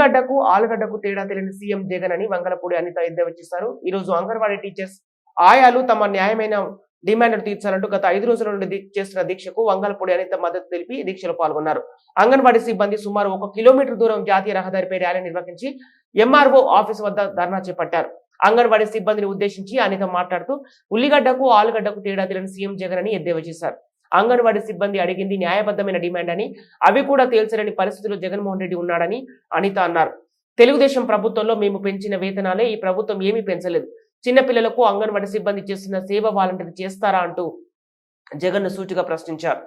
ఉల్లిగడ్డకు ఆలుగడ్డకు తేడా తెలియని సీఎం జగన్ అని వంగలపూడి అనిత ఎద్దేవా చేశారు. ఈ రోజు అంగన్వాడీ టీచర్స్ ఆయాలు తమ న్యాయమైన డిమాండ్లు తీర్చాలంటూ గత 5 రోజుల నుండి చేస్తున్న దీక్షకు వంగలపూడి అనిత మద్దతు తెలిపి దీక్షలో పాల్గొన్నారు. అంగన్వాడీ సిబ్బంది సుమారు 1 కిలోమీటర్ దూరం జాతీయ రహదారిపై ర్యాలీ నిర్వహించి ఎంఆర్ఓ ఆఫీస్ వద్ద ధర్నా చేపట్టారు. అంగన్వాడీ సిబ్బందిని ఉద్దేశించి అనిత మాట్లాడుతూ ఉల్లిగడ్డకు ఆలుగడ్డకు తేడా తెలియని సీఎం జగన్ అని ఎద్దేవా చేశారు. అంగన్వాడీ సిబ్బంది అడిగింది న్యాయబద్ధమైన డిమాండ్ అని, అవి కూడా తేల్చలేని పరిస్థితుల్లో జగన్మోహన్ రెడ్డి ఉన్నాడని అనిత అన్నారు. తెలుగుదేశం ప్రభుత్వంలో మేము పెంచిన వేతనాలే ఈ ప్రభుత్వం ఏమీ పెంచలేదు. చిన్నపిల్లలకు అంగన్వాడీ సిబ్బంది చేస్తున్న సేవ వాలంటీర్ చేస్తారా అంటూ జగన్ సూటిగా ప్రశ్నించారు.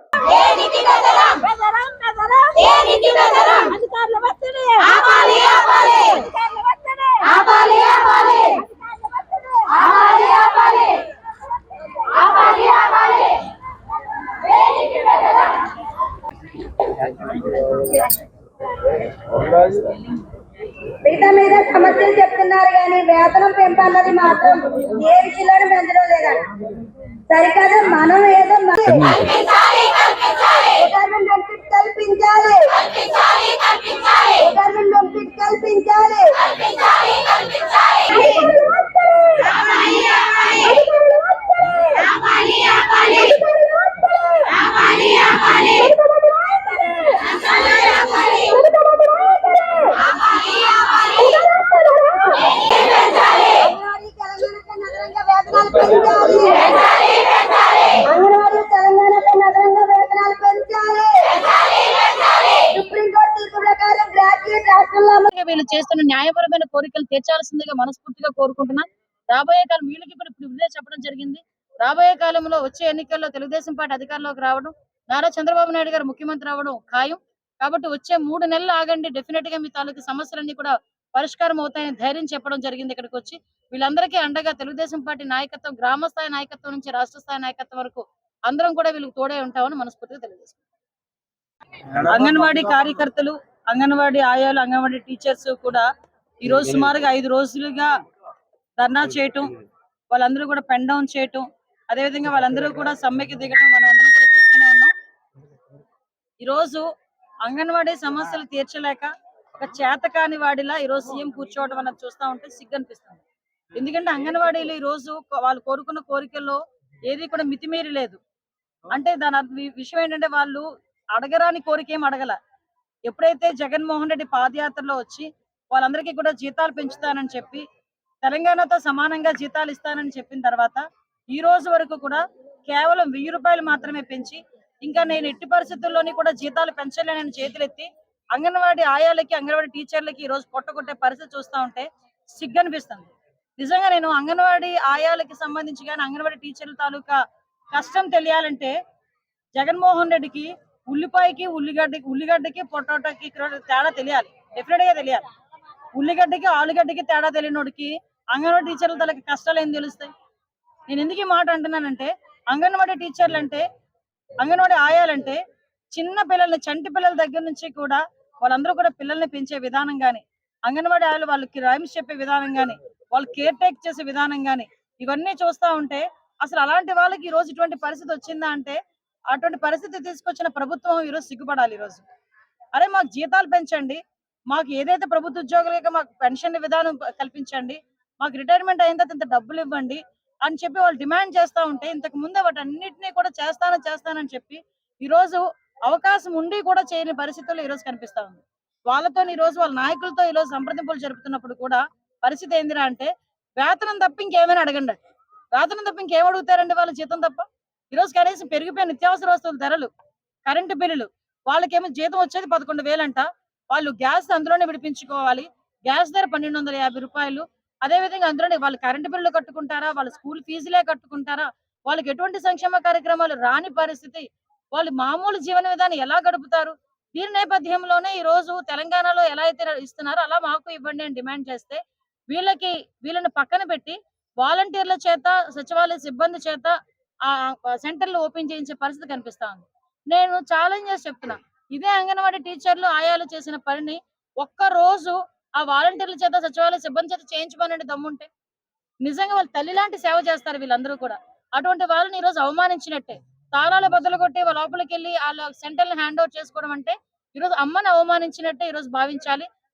మిగతా మీద సమస్యలు చెప్తున్నారు కానీ వేతనం పెంపు అన్నది మాత్రం ఏ విషయంలోనూ పెంచడం లేదండి. సరికాదు, మనం ఏదో కల్పించాలి, కల్పించాలి. వీళ్ళు చేస్తున్న న్యాయపరమైన కోరికలు తీర్చాల్సిందిగా మనస్ఫూర్తిగా కోరుకుంటున్నా. రాబోయే కాలం వీళ్ళకి ఇప్పుడు ఇదే చెప్పడం జరిగింది. రాబోయే కాలంలో వచ్చే ఎన్నికల్లో తెలుగుదేశం పార్టీ అధికారంలోకి రావడం, నారా చంద్రబాబు నాయుడు గారు ముఖ్యమంత్రి అవడం ఖాయం. కాబట్టి వచ్చే 3 నెలలు ఆగండి, డెఫినెట్ గా మీ తాలూకు సమస్యలన్నీ కూడా పరిష్కారం అవుతాయని ధైర్యం చెప్పడం జరిగింది. ఇక్కడికి వచ్చి వీళ్ళందరికీ అండగా తెలుగుదేశం పార్టీ నాయకత్వం, గ్రామ స్థాయి నాయకత్వం నుంచి రాష్ట్ర స్థాయి నాయకత్వం వరకు అందరం కూడా వీళ్ళకి తోడే ఉంటామని మనస్ఫూర్తిగా తెలియజేస్తాం. అంగన్వాడీ కార్యకర్తలు, అంగన్వాడీ ఆయాలు, అంగన్వాడీ టీచర్స్ కూడా ఈ రోజు సుమారుగా 5 రోజులుగా ధర్నా చేయటం, వాళ్ళందరూ కూడా పెన్ డౌన్ చేయటం, అదేవిధంగా వాళ్ళందరూ కూడా సమ్మెకి దిగటం మనం అందరం కూడా చూస్తూనే ఉన్నాం. ఈరోజు అంగన్వాడీ సమస్యలు తీర్చలేక ఒక చేతకాని వాడిలా ఈరోజు సీఎం కూర్చోవడం అన్నది చూస్తూ ఉంటే సిగ్గు అనిపిస్తుంది. ఎందుకంటే అంగన్వాడీలు ఈ రోజు వాళ్ళు కోరుకున్న కోరికల్లో ఏది కూడా మితిమీరి లేదు. అంటే దాని విషయం ఏంటంటే వాళ్ళు అడగరాని కోరిక ఏం అడగల. ఎప్పుడైతే జగన్మోహన్ రెడ్డి పాదయాత్రలో వచ్చి వాళ్ళందరికీ కూడా జీతాలు పెంచుతానని చెప్పి, తెలంగాణతో సమానంగా జీతాలు ఇస్తానని చెప్పిన తర్వాత ఈ రోజు వరకు కూడా కేవలం 1000 రూపాయలు మాత్రమే పెంచి, ఇంకా నేను ఎట్టి పరిస్థితుల్లోని కూడా జీతాలు పెంచలేనని చేతులెత్తి అంగన్వాడీ ఆయాలకి, అంగన్వాడీ టీచర్లకి ఈ రోజు పొట్టగొట్టే పరిస్థితి చూస్తూ ఉంటే సిగ్గు అనిపిస్తుంది. నిజంగా నేను అంగన్వాడీ ఆయాలకి సంబంధించి కానీ అంగన్వాడీ టీచర్ల తాలూకా కష్టం తెలియాలంటే జగన్మోహన్ రెడ్డికి ఉల్లిపాయకి, ఉల్లిగడ్డకి పొటాటోకి తేడా తెలియాలి, డెఫినెట్ గా తెలియాలి. ఉల్లిగడ్డకి ఆలుగడ్డకి తేడా తెలియనోడికి అంగన్వాడీ టీచర్ల తలకి కష్టాలు ఏం తెలుస్తాయి? నేను ఎందుకు ఈ మాట అంటున్నానంటే, అంగన్వాడీ టీచర్లు అంటే, అంగన్వాడీ ఆయాలంటే చిన్న పిల్లల్ని, చంటి పిల్లల దగ్గర నుంచి కూడా వాళ్ళందరూ కూడా పిల్లల్ని పెంచే విధానం గాని, అంగన్వాడీ ఆయాలు వాళ్ళకి రైమ్స్ చెప్పే విధానం గాని, వాళ్ళు కేర్ టేక్ చేసే విధానం గాని, ఇవన్నీ చూస్తా ఉంటే అసలు అలాంటి వాళ్ళకి ఈ రోజు ఇటువంటి పరిస్థితి వచ్చిందా అంటే, అటువంటి పరిస్థితి తీసుకొచ్చిన ప్రభుత్వం ఈరోజు సిగ్గుపడాలి. ఈరోజు అరే మాకు జీతాలు పెంచండి, మాకు ఏదైతే ప్రభుత్వ ఉద్యోగులకి మాకు పెన్షన్ విధానం కల్పించండి, మాకు రిటైర్మెంట్ అయిన తర్వాత ఇంత డబ్బులు ఇవ్వండి అని చెప్పి వాళ్ళు డిమాండ్ చేస్తూ ఉంటే, ఇంతకు ముందే వాటన్నిటినీ కూడా చేస్తానని చెప్పి ఈరోజు అవకాశం ఉండి కూడా చేయని పరిస్థితుల్లో ఈరోజు కనిపిస్తా ఉంది. వాళ్ళతో ఈరోజు వాళ్ళ నాయకులతో ఈరోజు సంప్రదింపులు జరుపుతున్నప్పుడు కూడా పరిస్థితి ఏందిరా అంటే, వేతనం తప్ప ఇంకేమైనా అడగండి. వేతనం తప్ప ఇంకేం అడుగుతారండి వాళ్ళు? జీతం తప్ప. ఈరోజు కనీసం పెరిగిపోయిన నిత్యావసర వస్తువుల ధరలు, కరెంటు బిల్లులు, వాళ్ళకేమో జీతం వచ్చేది 11,000 అంట, వాళ్ళు గ్యాస్ అందులోనే విడిపించుకోవాలి. గ్యాస్ ధర 1250 రూపాయలు. అదేవిధంగా అందులోనే వాళ్ళు కరెంటు బిల్లులు కట్టుకుంటారా, వాళ్ళ స్కూల్ ఫీజులే కట్టుకుంటారా, వాళ్ళకి ఎటువంటి సంక్షేమ కార్యక్రమాలు రాని పరిస్థితి, వాళ్ళు మామూలు జీవన విధానం ఎలా గడుపుతారు? దీని నేపథ్యంలోనే ఈ రోజు తెలంగాణలో ఎలా అయితే ఇస్తున్నారో అలా మాకు ఇవ్వండి అని డిమాండ్ చేస్తే, వీళ్ళని పక్కన పెట్టి వాలంటీర్ల చేత, సచివాలయ సిబ్బంది చేత ఆ సెంటర్లు ఓపెన్ చేయించే పరిస్థితి కనిపిస్తా ఉంది. నేను ఛాలెంజ్ చేసి చెప్తున్నా, ఇదే అంగన్వాడీ టీచర్లు ఆయాలు చేసిన పనిని ఒక్క రోజు ఆ వాలంటీర్ల చేత, సచివాలయ సిబ్బంది చేత చేయించమనండి దమ్ముంటే. నిజంగా వాళ్ళు తల్లి లాంటి సేవ చేస్తారు వీళ్ళందరూ కూడా. అటువంటి వాళ్ళని ఈ రోజు అవమానించినట్టే. తాళాలు బద్దలు కొట్టి వాళ్ళ లోపలికి వెళ్ళి వాళ్ళ సెంటర్ని హ్యాండ్ ఓవర్ చేసుకోవడం అంటే ఈరోజు అమ్మని అవమానించినట్టే ఈరోజు భావించాలి.